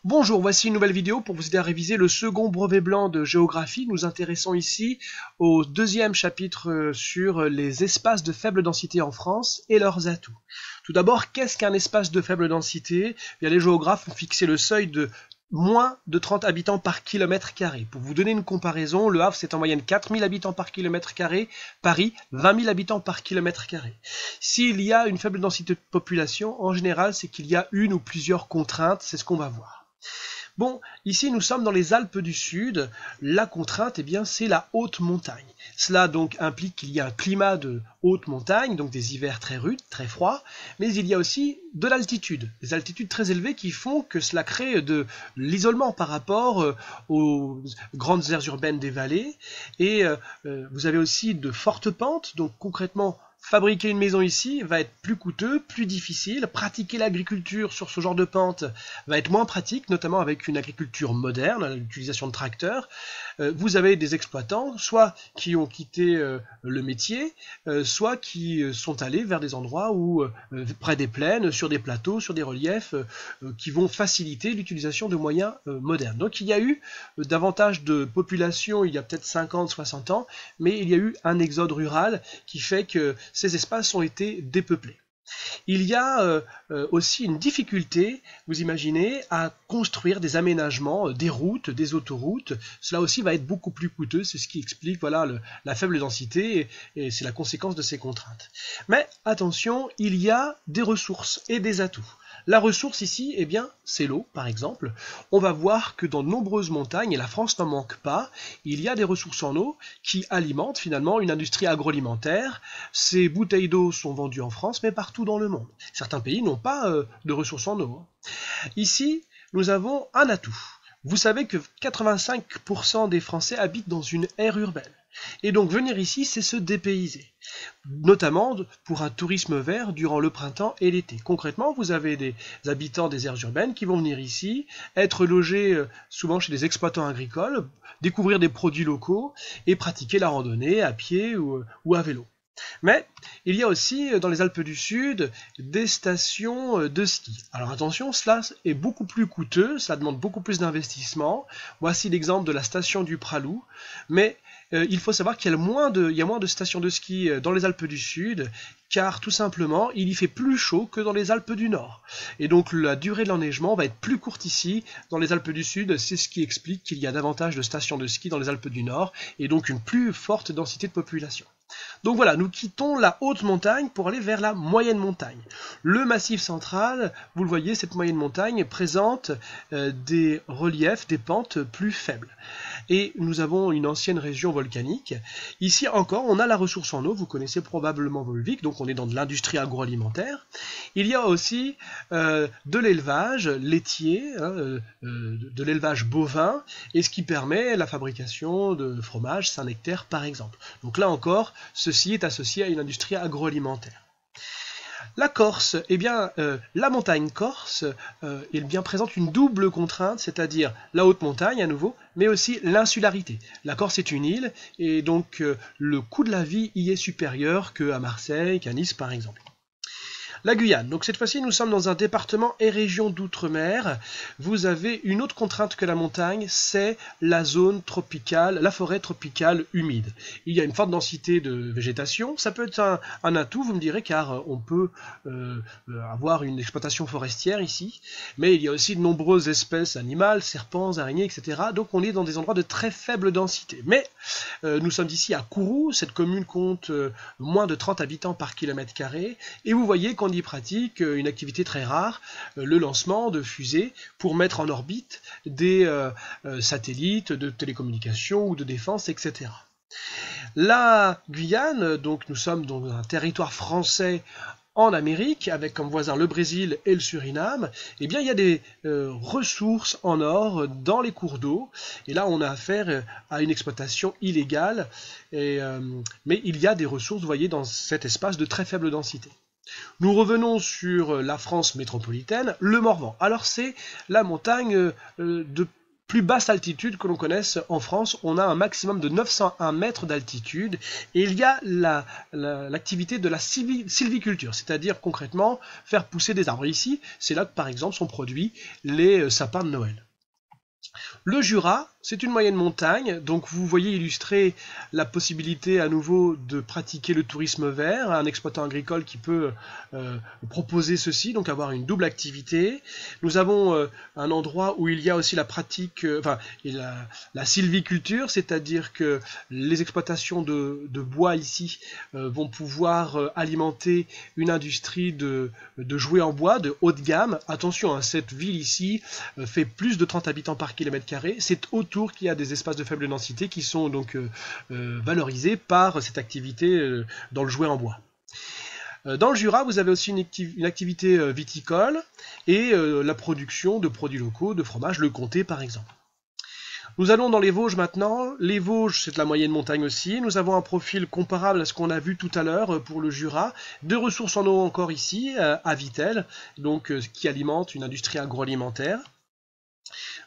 Bonjour, voici une nouvelle vidéo pour vous aider à réviser le second brevet blanc de géographie. Nous intéressons ici au deuxième chapitre sur les espaces de faible densité en France et leurs atouts. Tout d'abord, qu'est-ce qu'un espace de faible densité? Les géographes ont fixé le seuil de moins de 30 habitants par kilomètre carré. Pour vous donner une comparaison, Le Havre c'est en moyenne 4000 habitants par kilomètre carré, Paris 20 000 habitants par kilomètre carré. S'il y a une faible densité de population, en général c'est qu'il y a une ou plusieurs contraintes, c'est ce qu'on va voir. Bon, ici nous sommes dans les Alpes du Sud. La contrainte, c'est la haute montagne. Cela donc implique qu'il y a un climat de haute montagne, donc des hivers très rudes, très froids, mais il y a aussi de l'altitude, des altitudes très élevées qui font que cela crée de l'isolement par rapport aux grandes aires urbaines des vallées. Et vous avez aussi de fortes pentes, donc concrètement, fabriquer une maison ici va être plus coûteux, plus difficile. Pratiquer l'agriculture sur ce genre de pente va être moins pratique, notamment avec une agriculture moderne, l'utilisation de tracteurs. Vous avez des exploitants, soit qui ont quitté le métier, soit qui sont allés vers des endroits où, près des plaines, sur des plateaux, sur des reliefs, qui vont faciliter l'utilisation de moyens modernes. Donc il y a eu davantage de population il y a peut-être 50, 60 ans, mais il y a eu un exode rural qui fait que ces espaces ont été dépeuplés. Il y a aussi une difficulté, vous imaginez, à construire des aménagements, des routes, des autoroutes. Cela aussi va être beaucoup plus coûteux, c'est ce qui explique la faible densité et c'est la conséquence de ces contraintes. Mais attention, il y a des ressources et des atouts. La ressource ici, c'est l'eau, par exemple. On va voir que dans de nombreuses montagnes, et la France n'en manque pas, il y a des ressources en eau qui alimentent finalement une industrie agroalimentaire. Ces bouteilles d'eau sont vendues en France, mais partout dans le monde. Certains pays n'ont pas de ressources en eau. Ici, nous avons un atout. Vous savez que 85% des Français habitent dans une aire urbaine. Et donc venir ici, c'est se dépayser, notamment pour un tourisme vert durant le printemps et l'été. Concrètement, vous avez des habitants des aires urbaines qui vont venir ici, être logés souvent chez des exploitants agricoles, découvrir des produits locaux et pratiquer la randonnée à pied ou à vélo. Mais il y a aussi dans les Alpes du Sud des stations de ski. Alors attention, cela est beaucoup plus coûteux, ça demande beaucoup plus d'investissement. Voici l'exemple de la station du Pralou, mais il faut savoir qu'il y a moins de stations de ski dans les Alpes du Sud, car tout simplement il y fait plus chaud que dans les Alpes du Nord. Et donc la durée de l'enneigement va être plus courte ici, dans les Alpes du Sud, c'est ce qui explique qu'il y a davantage de stations de ski dans les Alpes du Nord, et donc une plus forte densité de population. Donc voilà, nous quittons la haute montagne pour aller vers la moyenne montagne. Le massif central, vous le voyez, cette moyenne montagne présente des reliefs, des pentes plus faibles. Et nous avons une ancienne région volcanique. Ici encore, on a la ressource en eau, vous connaissez probablement Volvic, donc on est dans de l'industrie agroalimentaire. Il y a aussi de l'élevage laitier, de l'élevage bovin, et ce qui permet la fabrication de fromage Saint-Nectaire par exemple. Donc là encore, ceci est associé à une industrie agroalimentaire. La Corse, la montagne corse présente une double contrainte, c'est-à-dire la haute montagne à nouveau, mais aussi l'insularité. La Corse est une île et donc le coût de la vie y est supérieur qu'à Marseille, qu'à Nice par exemple. La Guyane, donc cette fois-ci nous sommes dans un département et région d'outre-mer. Vous avez une autre contrainte que la montagne, c'est la zone tropicale, la forêt tropicale humide. Il y a une forte densité de végétation, ça peut être un atout, vous me direz, car on peut avoir une exploitation forestière ici, mais il y a aussi de nombreuses espèces animales, serpents, araignées, etc. Donc on est dans des endroits de très faible densité. Mais nous sommes ici à Kourou, cette commune compte moins de 30 habitants par kilomètre carré, et vous voyez qu'on y pratique une activité très rare, le lancement de fusées pour mettre en orbite des satellites de télécommunications ou de défense, etc. La Guyane, donc nous sommes dans un territoire français en Amérique, avec comme voisins le Brésil et le Suriname, il y a des ressources en or dans les cours d'eau, et là on a affaire à une exploitation illégale, mais il y a des ressources, vous voyez, dans cet espace de très faible densité. Nous revenons sur la France métropolitaine, le Morvan. Alors c'est la montagne de plus basse altitude que l'on connaisse en France. On a un maximum de 901 mètres d'altitude et il y a l'activité de la sylviculture, c'est-à-dire concrètement faire pousser des arbres. Ici, c'est là que par exemple sont produits les sapins de Noël. Le Jura, c'est une moyenne montagne, donc vous voyez illustrer la possibilité à nouveau de pratiquer le tourisme vert, un exploitant agricole qui peut proposer ceci, donc avoir une double activité. Nous avons un endroit où il y a aussi la pratique, la sylviculture, c'est-à-dire que les exploitations de bois ici vont pouvoir alimenter une industrie de jouets en bois de haut de gamme. Attention, hein, cette ville ici fait plus de 30 habitants par kilomètre carré, c'est autour qu'il y a des espaces de faible densité qui sont donc valorisés par cette activité dans le jouet en bois. Dans le Jura, vous avez aussi une activité viticole et la production de produits locaux, de fromage, le comté par exemple. Nous allons dans les Vosges maintenant. Les Vosges, c'est de la moyenne montagne aussi. Nous avons un profil comparable à ce qu'on a vu tout à l'heure pour le Jura. Deux ressources en eau encore ici, à Vittel, donc qui alimente une industrie agroalimentaire.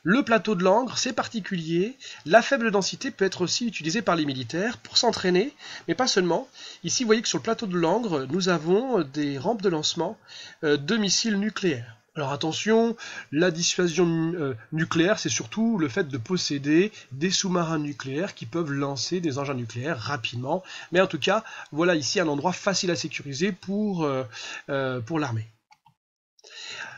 Le plateau de Langres, c'est particulier. La faible densité peut être aussi utilisée par les militaires pour s'entraîner, mais pas seulement. Ici, vous voyez que sur le plateau de Langres, nous avons des rampes de lancement de missiles nucléaires. Alors attention, la dissuasion nucléaire, c'est surtout le fait de posséder des sous-marins nucléaires qui peuvent lancer des engins nucléaires rapidement. Mais en tout cas, voilà ici un endroit facile à sécuriser pour l'armée.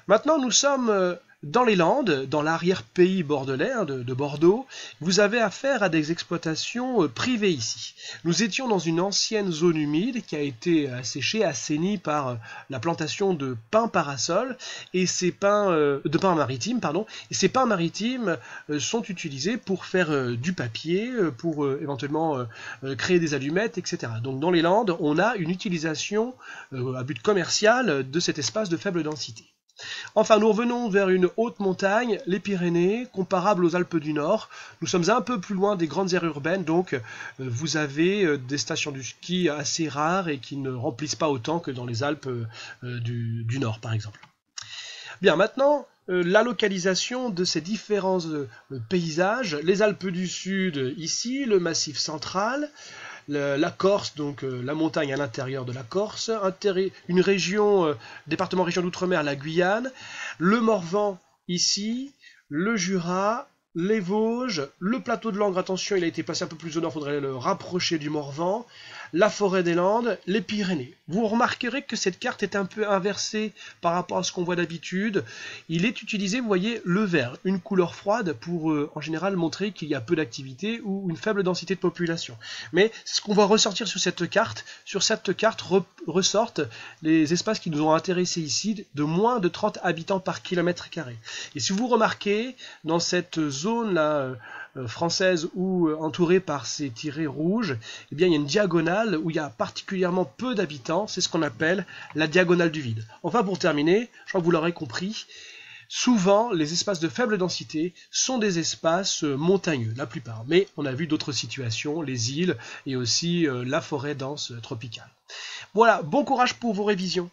Maintenant, nous sommes dans les Landes, dans l'arrière-pays bordelais de Bordeaux. Vous avez affaire à des exploitations privées ici. Nous étions dans une ancienne zone humide qui a été asséchée, assainie par la plantation de pins parasols et ces pins de pins maritimes, pardon. Et ces pins maritimes sont utilisés pour faire du papier, pour éventuellement créer des allumettes, etc. Donc dans les Landes, on a une utilisation à but commercial de cet espace de faible densité. Enfin, nous revenons vers une haute montagne, les Pyrénées, comparables aux Alpes du Nord. Nous sommes un peu plus loin des grandes aires urbaines, donc vous avez des stations de ski assez rares et qui ne remplissent pas autant que dans les Alpes du Nord, par exemple. Bien, maintenant, la localisation de ces différents paysages. Les Alpes du Sud, ici, le Massif central, la Corse, donc la montagne à l'intérieur de la Corse, une région, département région d'outre-mer, la Guyane, le Morvan ici, le Jura, les Vosges, le plateau de Langres, attention, il a été placé un peu plus au nord, il faudrait le rapprocher du Morvan, la forêt des Landes, les Pyrénées. Vous remarquerez que cette carte est un peu inversée par rapport à ce qu'on voit d'habitude. Il est utilisé, vous voyez, le vert, une couleur froide pour en général montrer qu'il y a peu d'activité ou une faible densité de population. Mais c'est ce qu'on va ressortir sur cette carte. Sur cette carte ressortent les espaces qui nous ont intéressés ici de moins de 30 habitants par kilomètre carré. Et si vous remarquez, dans cette zone-là française ou entourée par ces tirets rouges, eh bien il y a une diagonale où il y a particulièrement peu d'habitants, c'est ce qu'on appelle la diagonale du vide. Enfin pour terminer, je crois que vous l'aurez compris, souvent les espaces de faible densité sont des espaces montagneux, la plupart, mais on a vu d'autres situations, les îles et aussi la forêt dense tropicale. Voilà, bon courage pour vos révisions.